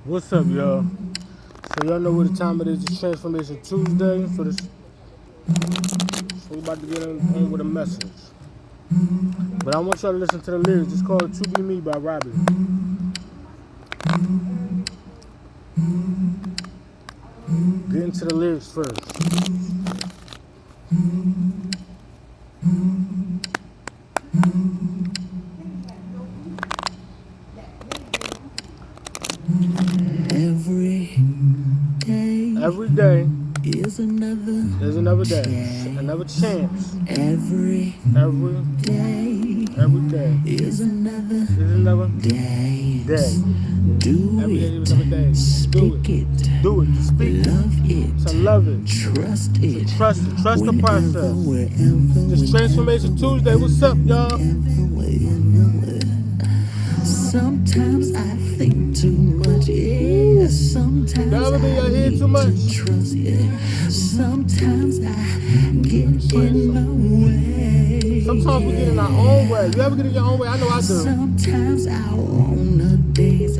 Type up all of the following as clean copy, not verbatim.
What's up, y'all? So y'all know what the time it is. It's Transformation Tuesday. So we about to get on with a message. But I want y'all to listen to the lyrics. It's called "To Be Me" by Robbie. Get into the lyrics first. Every day is another day, another chance. Every day is another day. Every day is another day. Do it. Speak it. To love it. Trust it. Trust the process. This Transformation Tuesday. What's up, y'all? Sometimes I think too much, yeah. Sometimes y'all ever been in your head too much? Trust, yeah. Sometimes I get in my way. Sometimes we get in our own way. You ever get in your own way? I know I do. Sometimes I wanna dance.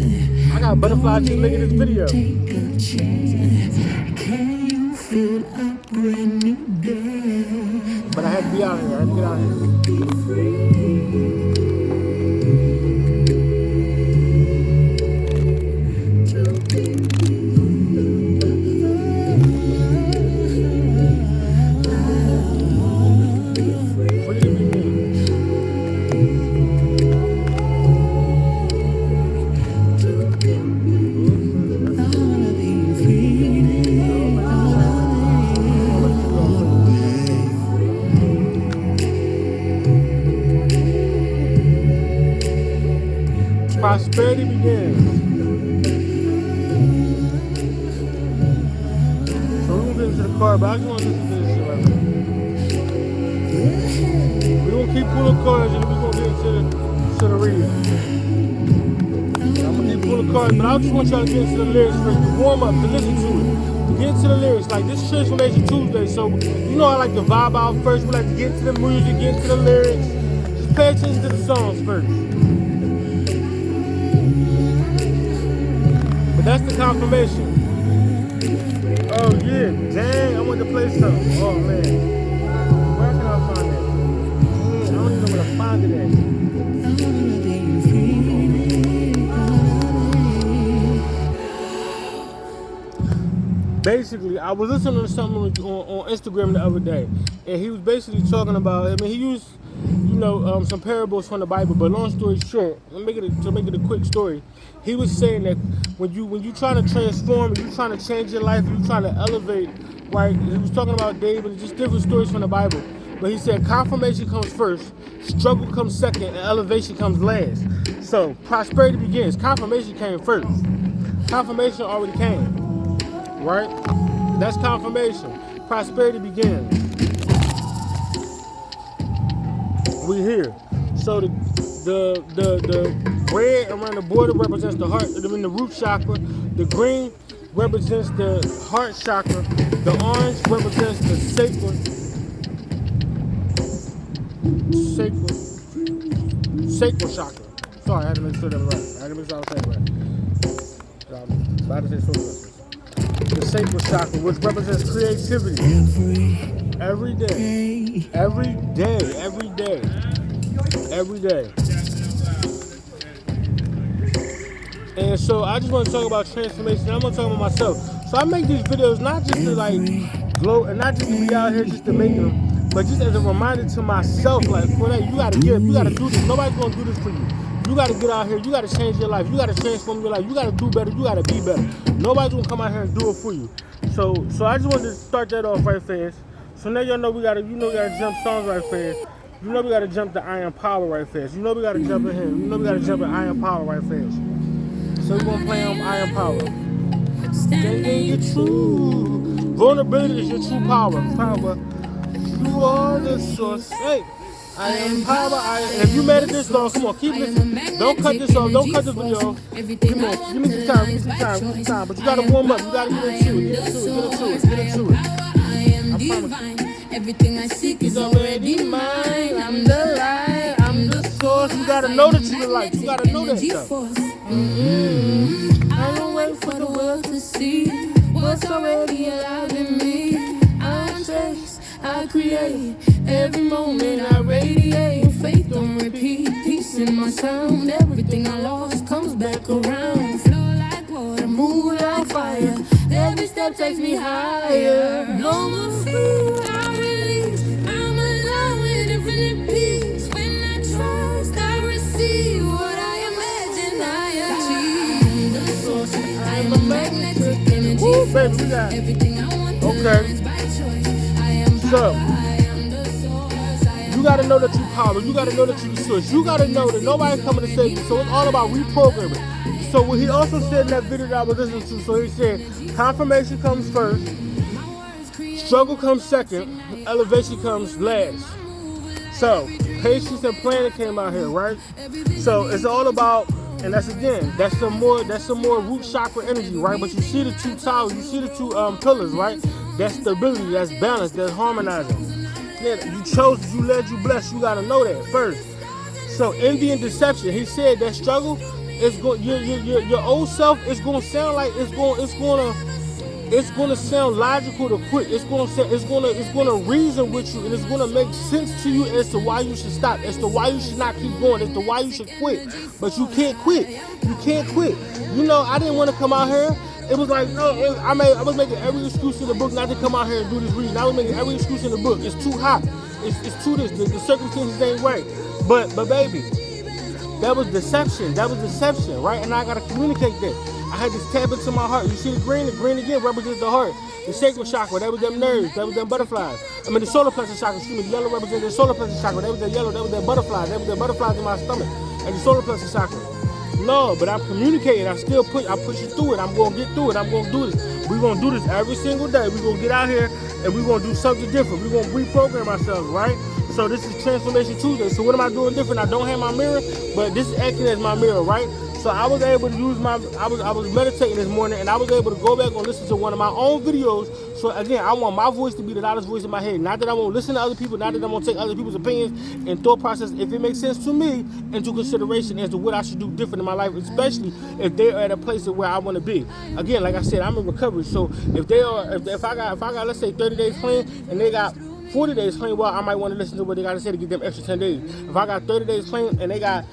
I got butterflies just making this video. Take a chance. Can you feel a brand new day? But I had to be out here. I had to get out here. Be free. Prosperity begins. So we're gonna get into the car, but I just want to listen to this shit right now. We're gonna keep pulling cards and we're gonna get into the reading. I'm gonna keep pulling cards, but I just want y'all to get into the lyrics first, to warm up, to listen to it. To get into the lyrics. Like this Transformation Tuesday, so you know I like to vibe out first. We like to get into the music, get into the lyrics. Just pay attention to the songs first. That's the confirmation. Oh yeah, dang, I want to play something. Oh man, where can I find that? I don't even know where to find it at. Basically, I was listening to something on Instagram the other day, and he was basically talking about, I mean, he used, some parables from the Bible, but long story short, to make it a quick story, he was saying that when you trying to transform, you trying to change your life, you trying to elevate, right? He was talking about David, just different stories from the Bible. But he said confirmation comes first, struggle comes second, and elevation comes last. So prosperity begins. Confirmation came first. Confirmation already came, right? That's confirmation. Prosperity begins. We here. So the red around the border represents the heart, the root chakra. The green represents the heart chakra. The orange represents the sacral chakra. Sorry, I had to make sure that was right. I had to make sure I was saying it right. I'm about to say something. The sacral chakra, which represents creativity. Every day. And so I just want to talk about transformation. I'm going to talk about myself. So I make these videos not just to like glow and not just to be out here just to make them, but just as a reminder to myself, like, you got to do this. Nobody's going to do this for you. You got to get out here. You got to change your life. You got to transform your life. You got to do better. You got to be better. Nobody's going to come out here and do it for you. So I just wanted to start that off right fast. So now y'all know we got to jump songs right fast. You know we got to jump to Iron Power right fast. You know we got to jump in here. You know we got to jump in Iron Power right fast. So we're going to play on Iron Power. Standing your true. Vulnerability is your true power. You are the source. Hey, I am power. If you made it this long, come on, keep listening. Don't cut this off. Don't cut this video. Come on, give me some time. But you got to warm up. You got to get into it. Get into it. I promise. Everything I seek is already mine. I'm the light. I'm the source. You gotta know that you the light. You gotta know that stuff. I don't wait for the world to see what's already alive in me. I chase, I create, every moment I radiate. Faith on repeat, peace in my sound. Everything I lost comes back around. Flow like water, move like fire. Every step takes me higher. No more fear, I release. I'm alive with infinite peace. When I trust, I receive what I imagine I achieve. The source, I'm a magnetic energy. Woo, baby, we got Everything I want to okay. is by choice. I am So, I am the source. I am you gotta know that you power. You gotta know that you the source. You gotta know that nobody's coming to save you. So it's all about reprogramming. So what he also said in that video that I was listening to, so he said, confirmation comes first, struggle comes second, elevation comes last. So patience and planning came out here, right? So it's all about, and that's some more root chakra energy, right? But you see the two towers, you see the two pillars, right? That's stability, that's balance, that's harmonizing. Yeah, you chose, you led, you blessed. You gotta know that first. So envy and deception. He said that struggle is going. Your old self is going to sound like it's going to sound logical to quit. It's going to reason with you, and it's going to make sense to you as to why you should stop, as to why you should not keep going, as to why you should quit. But you can't quit. You can't quit. You know, I didn't want to come out here. It was like, no, I was making every excuse in the book not to come out here and do this reading. I was making every excuse in the book. It's too hot. It's too this. The circumstances ain't right. But baby, that was deception. That was deception, right? And I gotta communicate that. I had to tap into my heart. You see the green again represents the heart. The sacral chakra, that was them nerves, that was them butterflies. I mean the solar plexus chakra, excuse me, the yellow represents the solar plexus chakra, that was the yellow, that was the butterflies, that was the butterflies in my stomach. And the solar plexus chakra. No, but I'm communicating. I push you through it. I'm gonna get through it. I'm gonna do this. We're gonna do this every single day. We're gonna get out here and we're gonna do something different. We're gonna reprogram ourselves, right? So this is Transformation Tuesday. So what am I doing different? I don't have my mirror, but this is acting as my mirror, right? So I was able to use I was meditating this morning, and I was able to go back and listen to one of my own videos. So again, I want my voice to be the loudest voice in my head. Not that I won't listen to other people, not that I won't take other people's opinions and thought process, if it makes sense to me, into consideration as to what I should do different in my life, especially if they're at a place where I want to be. Again, like I said, I'm in recovery. So if I got let's say 30 days clean and they got 40 days clean, well, I might want to listen to what they got to say to get them extra 10 days. If I got 30 days clean and they got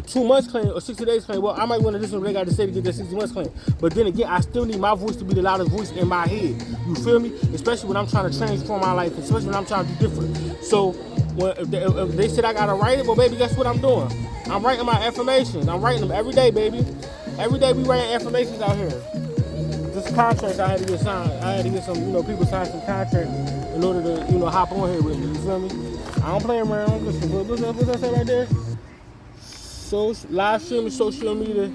2 months clean or 60 days clean, well, I might want to listen to what they got to say to get their 60 months clean. But then again, I still need my voice to be the loudest voice in my head. You feel me? Especially when I'm trying to transform my life, especially when I'm trying to do different. So if they said I got to write it, well, baby, guess what I'm doing? I'm writing my affirmations. I'm writing them every day, baby. Every day we writing affirmations out here. This contract I had to get signed. I had to get some, people sign some contract in order to, hop on here with me. You feel me? I don't play around. What's that say right there? So live streaming, social media,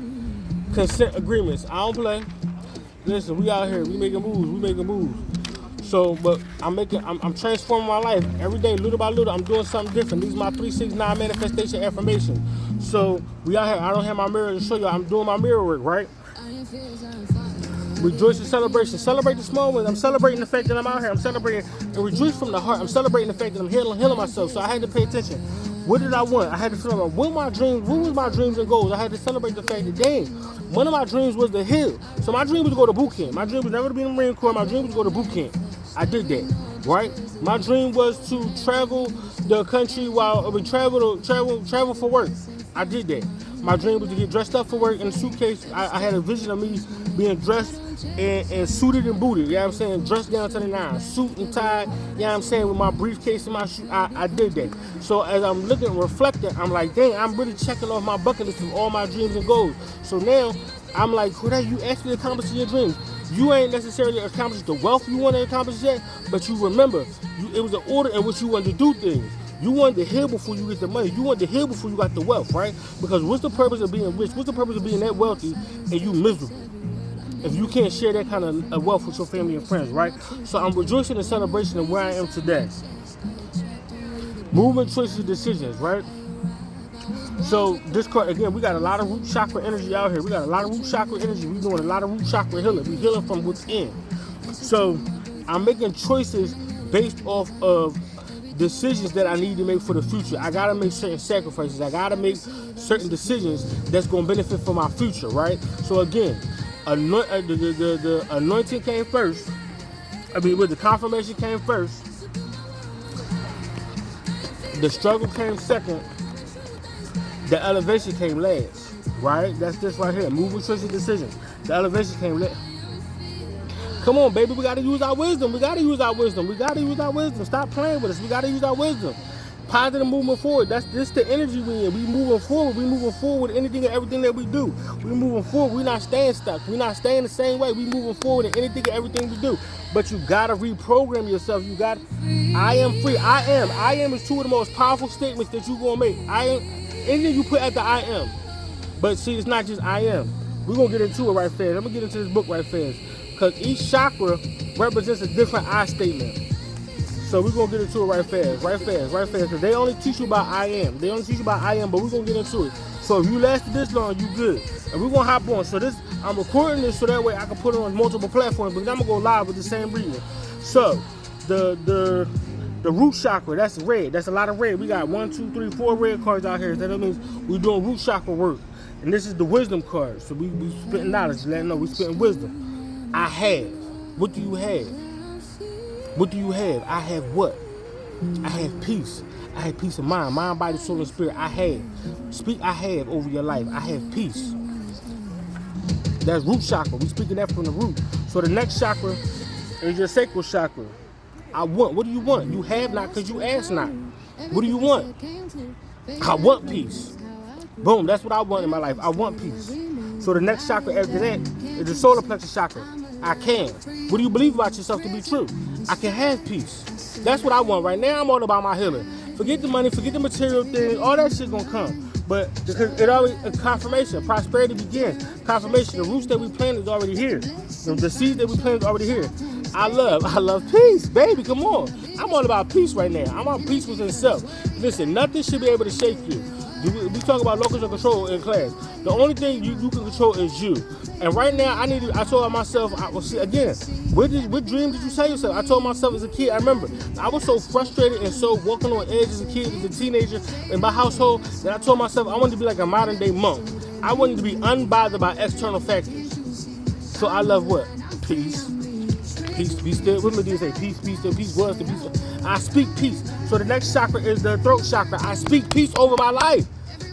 consent agreements. I don't play. Listen, we out here. We making moves. So, but I'm transforming my life every day, little by little. I'm doing something different. These are my 369 manifestation affirmations. So we out here. I don't have my mirror to show you. I'm doing my mirror work, right? Rejoice in celebration. Celebrate the small wins. I'm celebrating the fact that I'm out here. I'm celebrating and rejoice from the heart. I'm celebrating the fact that I'm healing myself. So I had to pay attention. What did I want? I had to celebrate. What was my dreams and goals? I had to celebrate the fact that, dang, one of my dreams was to heal. So my dream was to go to boot camp. My dream was never to be in the Marine Corps. My dream was to go to boot camp. I did that, right? My dream was to travel the country while we travel for work. I did that. My dream was to get dressed up for work in a suitcase. I had a vision of me being dressed and suited and booted, you know what I'm saying? Dressed down to the nine, suit and tie, you know what I'm saying, with my briefcase and my shoe. I did that. So as I'm looking, reflecting, I'm like, dang, I'm really checking off my bucket list of all my dreams and goals. So now, I'm like, Corday, you actually accomplishing your dreams. You ain't necessarily accomplished the wealth you want to accomplish yet, but you remember, it was an order in which you wanted to do things. You wanted to heal before you get the money. You wanted to heal before you got the wealth, right? Because what's the purpose of being rich? What's the purpose of being that wealthy and you miserable? If you can't share that kind of wealth with your family and friends, right? So I'm rejoicing in celebration of where I am today. Movement, choices, decisions, right? So this card, again, we got a lot of root chakra energy out here. We got a lot of root chakra energy. We're doing a lot of root chakra healing. We're healing from within. So I'm making choices based off of decisions that I need to make for the future. I gotta make certain sacrifices. I gotta make certain decisions that's going to benefit for my future, right? So again, the anointing came first. With the confirmation came first. The struggle came second. The elevation came last, right? That's this right here. Moving choices decisions. The elevation came last. Come on, baby. We got to use our wisdom. We got to use our wisdom. We got to use our wisdom. Stop playing with us. We got to use our wisdom. Positive movement forward. That's this the energy we in. We moving forward. We moving forward with anything and everything that we do. We moving forward. We not staying stuck. We not staying the same way. We moving forward in anything and everything we do. But you gotta reprogram yourself. You got. I am free. I am. I am is two of the most powerful statements that you gonna make. I am. Anything you put at the I am. But see, it's not just I am. We're gonna get into it right fast. I'm gonna get into this book right fast. Because each chakra represents a different I statement. So we're going to get into it right fast. Because they only teach you about I am. They only teach you about I am, but we're going to get into it. So if you lasted this long, you good. And we're going to hop on. So I'm recording this so that way I can put it on multiple platforms, but I'm going to go live with the same reading. So the root chakra, that's red. That's a lot of red. We got 1, 2, 3, 4 red cards out here. That means we're doing root chakra work. And this is the wisdom card. So we spitting knowledge. Let them know we spitting wisdom. I have. What do you have? What do you have? I have what? I have peace. I have peace of mind. Mind, body, soul, and spirit. I have. Speak I have over your life. I have peace. That's root chakra. We speaking that from the root. So the next chakra is your sacral chakra. I want. What do you want? You have not because you ask not. What do you want? I want peace. Boom. That's what I want in my life. I want peace. So the next chakra after that is the solar plexus chakra. I can. What do you believe about yourself to be true? I can have peace. That's what I want right now. I'm all about my healing. Forget the money, forget the material things, all that shit gonna come. But because it always a confirmation, prosperity begins. Confirmation, the roots that we plant is already here. The seeds that we plant is already here. I love peace, baby. Come on. I'm all about peace right now. I'm about peace within self. Listen, nothing should be able to shake you. We talk about locus of control in class. The only thing you can control is you. And right now, I told myself, again, what dream did you tell yourself? I told myself as a kid, I remember, I was so frustrated and so walking on edge as a kid, as a teenager, in my household, that I told myself I wanted to be like a modern day monk. I wanted to be unbothered by external factors. So I love what? Peace. Peace, be still. What did they say? Peace, be still. Peace was the peace. I speak peace. So the next chakra is the throat chakra. I speak peace over my life.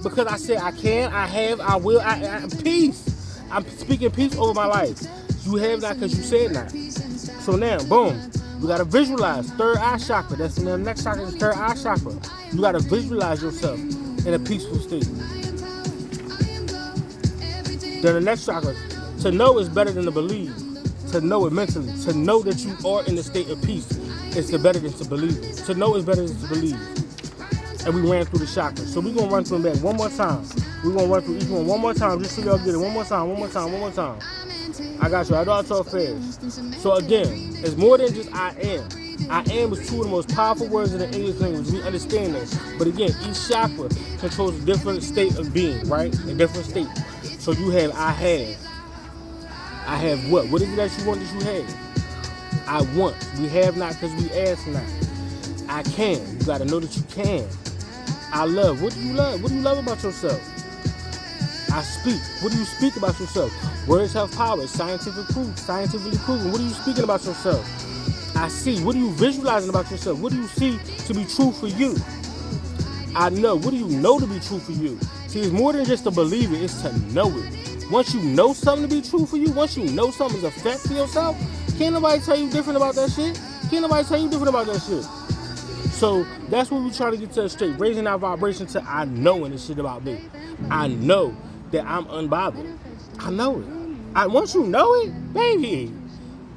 Because I said I can, I have, I will, I peace. I'm speaking peace over my life. You have that because you said that. So now, boom, you gotta visualize third eye chakra. That's the next chakra is third eye chakra. You gotta visualize yourself in a peaceful state. Then the next chakra, to know is better than to believe. To know it mentally. To know that you are in a state of peace is better than to believe it. To know is better than to believe it. And we ran through the chakras. So we're going to run through them back one more time. We're going to run through each one more time just so y'all get it. One more time. I got you. I know I talk fast. So again, it's more than just I am. I am is two of the most powerful words in the English language. We understand that. But again, each chakra controls a different state of being, right? A different state. So you have I have. I have what? What is it that you want that you have? I want. We have not because we ask not. I can. You got to know that you can. I love. What do you love? What do you love about yourself? I speak. What do you speak about yourself? Words have power. Scientifically proven. What are you speaking about yourself? I see. What are you visualizing about yourself? What do you see to be true for you? I know. What do you know to be true for you? See, it's more than just to believe it. It's to know it. Once you know something to be true for you, once you know something is a fact for yourself, can't nobody tell you different about that shit. So that's what we're trying to get to straight. Raising our vibration to I knowing this shit about me. I know that I'm unbothered. I know it. Once you know it, baby,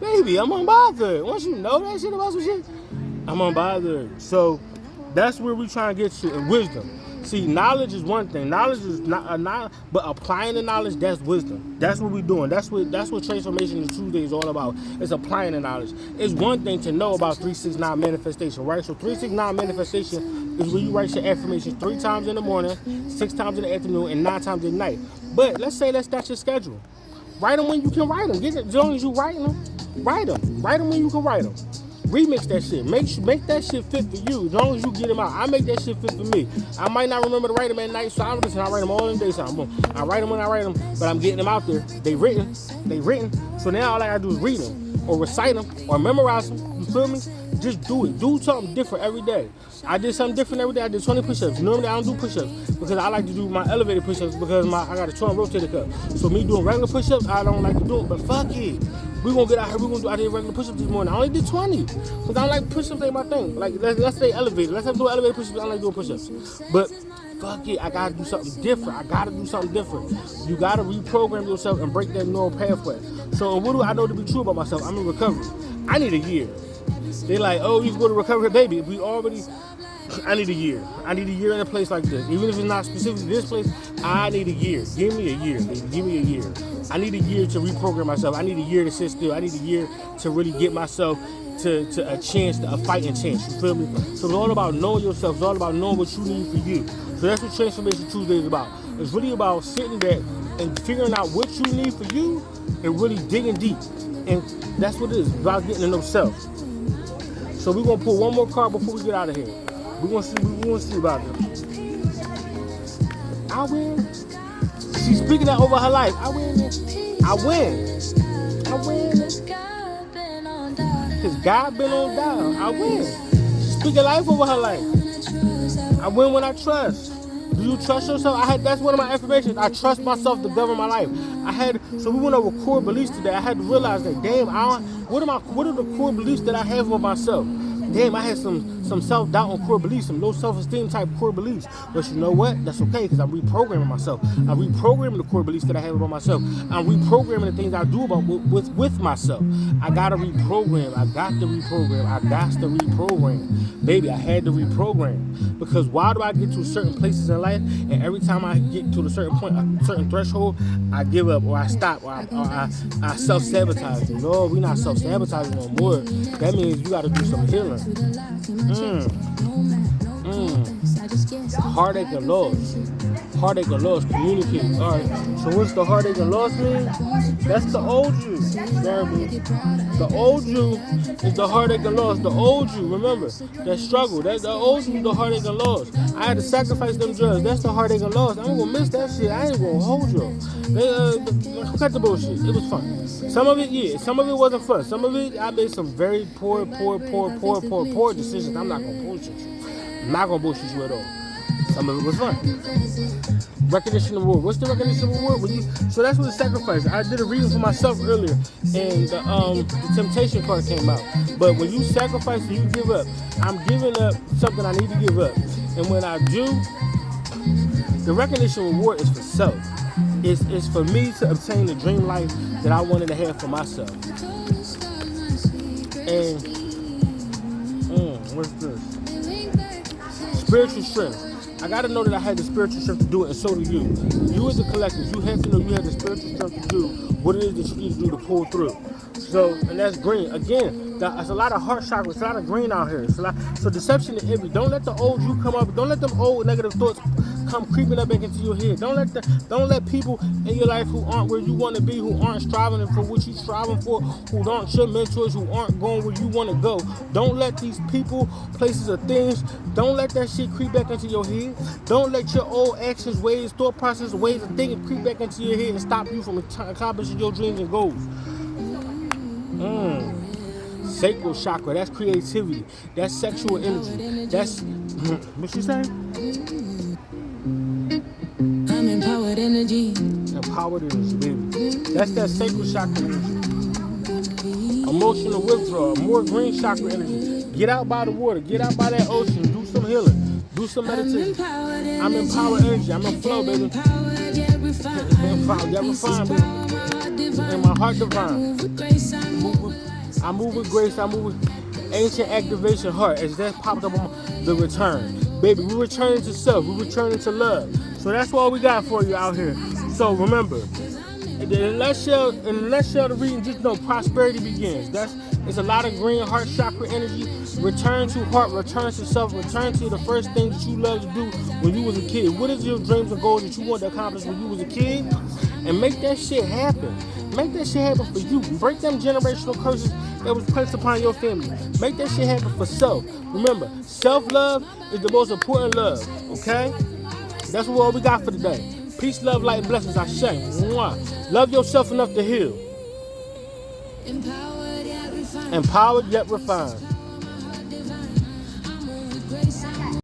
I'm unbothered. Once you know that shit about some shit, I'm unbothered. So that's where we're trying to get to. And wisdom. See, knowledge is one thing. Knowledge is not, but applying the knowledge, that's wisdom. That's what we're doing. That's what Transformation in Tuesday is all about. It's applying the knowledge. It's one thing to know about 369 manifestation, right? So 369 manifestation is where you write your affirmations 3 times in the morning, 6 times in the afternoon, and 9 times at night. But let's say that's your schedule. Write them when you can write them. As long as you write them, write them. Write them when you can write them. Remix that shit. Make that shit fit for you. As long as you get them out, I make that shit fit for me. I might not remember to write them at night, so I write them all in the daytime. Boom. I write them when I write them, but I'm getting them out there. They written. So now all I gotta do is read them, or recite them, or memorize them. You feel me? Just do it. Do something different every day. I did something different every day. I did 20 push-ups. Normally I don't do push-ups because I like to do my elevated push-ups because I got a 12 rotator cuff. So me doing regular push-ups, I don't like to do it. But fuck it. We gonna get out here. I did regular push-ups this morning. I only did 20 because I don't like push-ups. Ain't my thing. Like let's say elevated. Let's have to do elevated push-ups. I don't like doing push-ups. But fuck it. I gotta do something different. You gotta reprogram yourself and break that neural pathway. So what do I know to be true about myself? I'm in recovery. I need a year. They like, oh, you can go to recovery, baby. I need a year. I need a year in a place like this. Even if it's not specifically this place, I need a year. Give me a year, baby. Give me a year. I need a year to reprogram myself. I need a year to sit still. I need a year to really get myself to a chance, to a fighting chance. You feel me? So it's all about knowing yourself. It's all about knowing what you need for you. So that's what Transformation Tuesday is about. It's really about sitting back and figuring out what you need for you and really digging deep. And that's what it is. It's about getting to know self. So we're gonna pull one more card before we get out of here. We're gonna see about this. I win. She's speaking that over her life. I win. Cause God been on down. I win. She's speaking life over her life. I win when I trust. Do you trust yourself? That's one of my affirmations. I trust myself to govern my life. So we went over core beliefs today. I had to realize that, damn, what are the core beliefs that I have of myself? Damn, I had some self-doubt on core beliefs, some low self-esteem type core beliefs. But you know what? That's okay, because I'm reprogramming myself. I'm reprogramming the core beliefs that I have about myself. I'm reprogramming the things I do about with myself. I gotta reprogram. I got to reprogram. Baby, I had to reprogram. Because why do I get to certain places in life, and every time I get to a certain point, a certain threshold, I give up, or I stop, or I self-sabotage. No, we're not self-sabotaging no more. That means you gotta do some healing. Heartache and loss. Communicate. All right. So what's the heartache and loss mean? That's the old you. The old you is the heartache and loss. The old you, remember, that struggle. That's the old you, the heartache and loss. I had to sacrifice them drugs. That's the heartache and loss. I'm gonna miss that shit. I ain't gonna hold you. Cut the bullshit. It was fun. Some of it, yeah. Some of it wasn't fun. Some of it, I made some very poor decisions. I'm not gonna bullshit you. I'm not gonna bullshit you at all. Some of it was fun. Recognition award. What's the recognition award? So that's what the sacrifice. I did a reading for myself earlier, and the temptation card came out. But when you sacrifice and you give up, I'm giving up something I need to give up. And when I do, the recognition award is for self. It's for me to obtain the dream life that I wanted to have for myself. And what's this? Spiritual strength. I gotta know that I had the spiritual strength to do it, and so do you. You as a collective, you have to know you have the spiritual strength to do what it is that you need to do to pull through. So, and that's green. Again, there's a lot of heart chakra, it's a lot of green out here. So deception and envy. Don't let the old you come up. Don't let them old negative thoughts come creeping up back into your head. Don't let people in your life who aren't where you want to be, who aren't striving for what you're striving for, who aren't your mentors, who aren't going where you want to go. Don't let these people, places, or things, don't let that shit creep back into your head. Don't let your old actions, ways, thought process, ways of thinking creep back into your head and stop you from accomplishing your dreams and goals. Sacral chakra, that's creativity. That's sexual energy. That's, what you saying? I'm empowered energy. Empowered energy, baby. That's that sacral chakra energy. Emotional withdrawal, more green chakra energy. Get out by the water. Get out by that ocean. Do some healing. Do some meditation. I'm empowered energy. I'm in flow, baby. Refined, baby. And my heart divine. I move with grace. I move with ancient activation heart. As that popped up on the return. Baby, we returning to self. We returning to love. So that's all we got for you out here. So remember, in the nutshell, the reading, just know prosperity begins. It's a lot of green heart chakra energy. Return to heart, return to self, return to the first thing that you loved to do when you was a kid. What is your dreams and goals that you wanted to accomplish when you was a kid? and make that shit happen. Make that shit happen for you. Break them generational curses that was placed upon your family. Make that shit happen for self. Remember, self-love is the most important love, okay? That's what we got for today. Peace, love, light, and blessings. I say. Mwah. Love yourself enough to heal. Empowered yet refined.